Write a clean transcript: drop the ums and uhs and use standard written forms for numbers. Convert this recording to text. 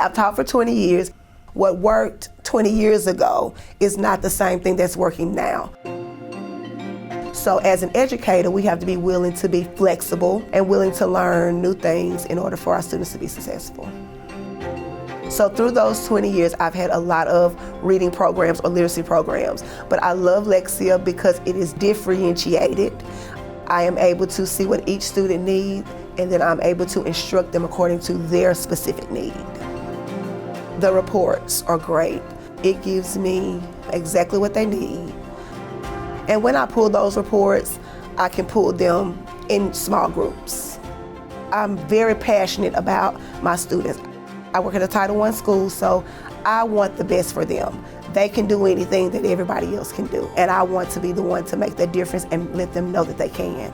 I've taught for 20 years. What worked 20 years ago is not the same thing that's working now. So as an educator, we have to be willing to be flexible and willing to learn new things in order for our students to be successful. So through those 20 years, I've had a lot of reading programs or literacy programs, but I love Lexia because it is differentiated. I am able to see what each student needs, and then I'm able to instruct them according to their specific need. The reports are great. It gives me exactly what they need. And when I pull those reports, I can pull them in small groups. I'm very passionate about my students. I work at a Title I school, so I want the best for them. They can do anything that everybody else can do, and I want to be the one to make the difference and let them know that they can.